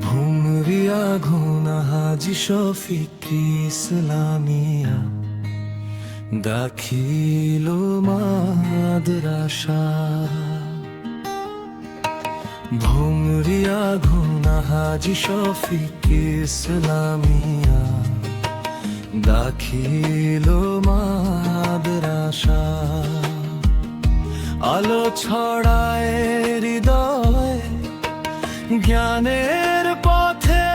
ভুমরিয়া ঘোনা হাজি শফিক ইসলামিয়া দাখিল মাদ্রাসা। ভুমরিয়া ঘোনা হাজি শফিক ইসলামিয়া দাখিল মাদ্রাসা। আলো ছড়ায় হৃদয় জ্ঞানের পথে,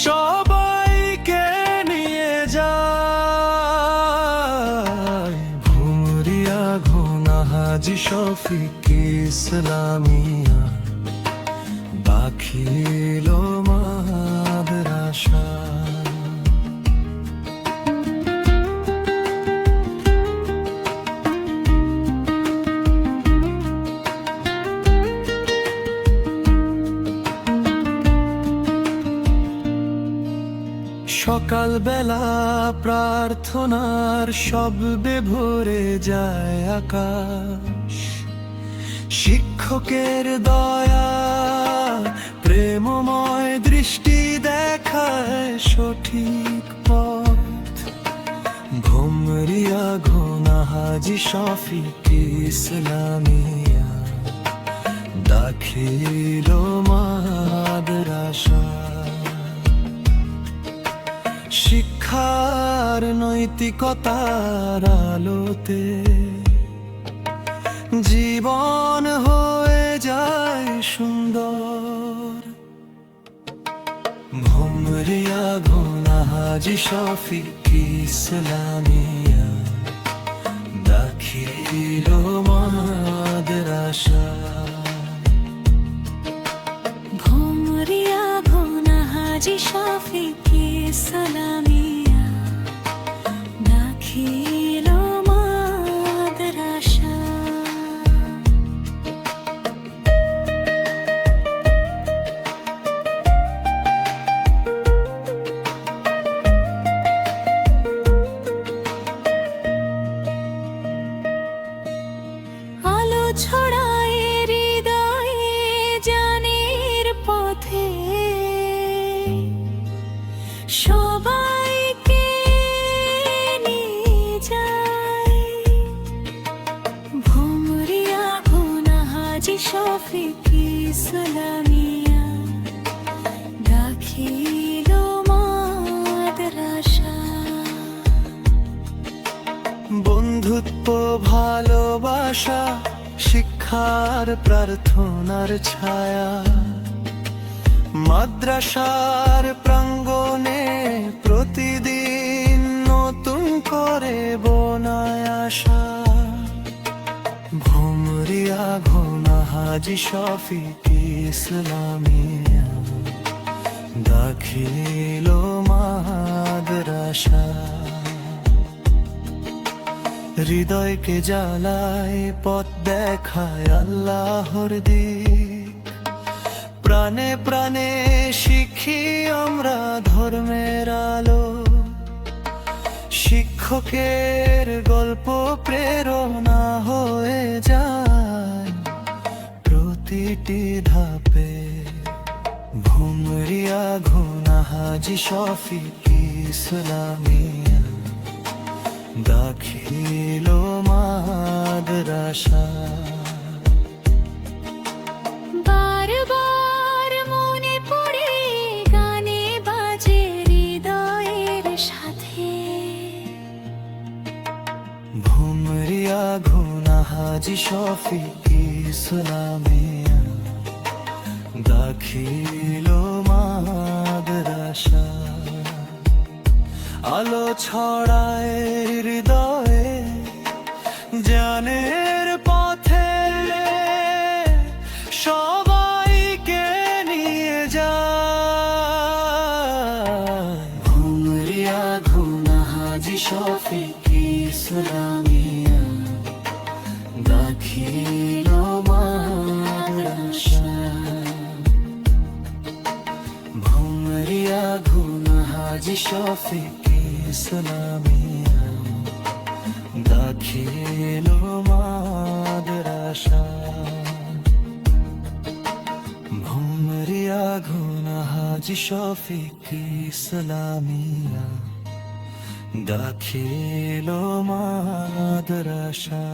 সবাইকে নিয়ে যায়। ভুমরিয়া ঘোনা হাজি শফিক ইসলামিয়া দাখিল মাদ্রাসা। সকাল বেলা প্রার্থনার শব্দে ভরে যায় আকাশ। শিক্ষকের দয়া প্রেমময় দৃষ্টি দেখায় সঠিক পথ। ভুমরিয়া ঘোনা হাজি শফিক ইসলামিয়া দাখিল মাদ্রাসা। শিক্ষার নৈতিকতার আলোতে জীবন হয়ে যায় সুন্দর। ভুমরিয়া ঘোনা হাজি শফিক ইসলামিয়া দাখিল মাদ্রাসা। ভুমরিয়া ঘোনা হাজি শফিক ইসলামিয়া দাখিল মাদ্রাসা। আলো ছড়ায় হৃদয়ে জ্ঞানের পথে, সবাইকে নিয়ে যায়। ভুমরিয়া ঘোনা হাজি শফিক ইসলামিয়া দাখিল মাদ্রাসা। বন্ধুত্ব ভালোবাসা শিক্ষার প্রার্থনার ছায়া। মাদ্রাসার প্রাঙ্গণে প্রতিদিন নতুন করে বোনায় আশা। ভুমরিয়া ঘোনা হাজি শফিক ইসলামিয়া দাখিল মাদ্রাসা। হৃদয়কে জ্বালায় পথ দেখায় আল্লাহর দিক। প্রাণে প্রাণে শিখি আমরা ধর্মের আলো। শিক্ষকের গল্প প্রেরণা হয়ে যায় প্রতিটি ধাপে। ভুমরিয়া ঘোনা হাজি শফিক ইসলামিয়া দাখিল মাদ্রাসা। বারবার মনে পড়ে গানে বাজে হৃদয়ের সাথে। ভুমরিয়া ঘোনা হাজি শফিক ইসলামিয়া দাখিল মাদ্রাসা। আলো ছড়ায় হৃদয়ে জ্ঞানের পথে, সবাইকে নিয়ে যায়। ভুমরিয়া ঘোনা হাজি শফিক ইসলামিয়া দাখিল মাদ্রাসা। ভুমরিয়া ঘোনা হাজি শফিক ইসলামিয়া দাখিল মাদ্রাসা। ভুমরিয়া হাজি শফিক ইসলামিয়া দাখিল মাদ্রাসা।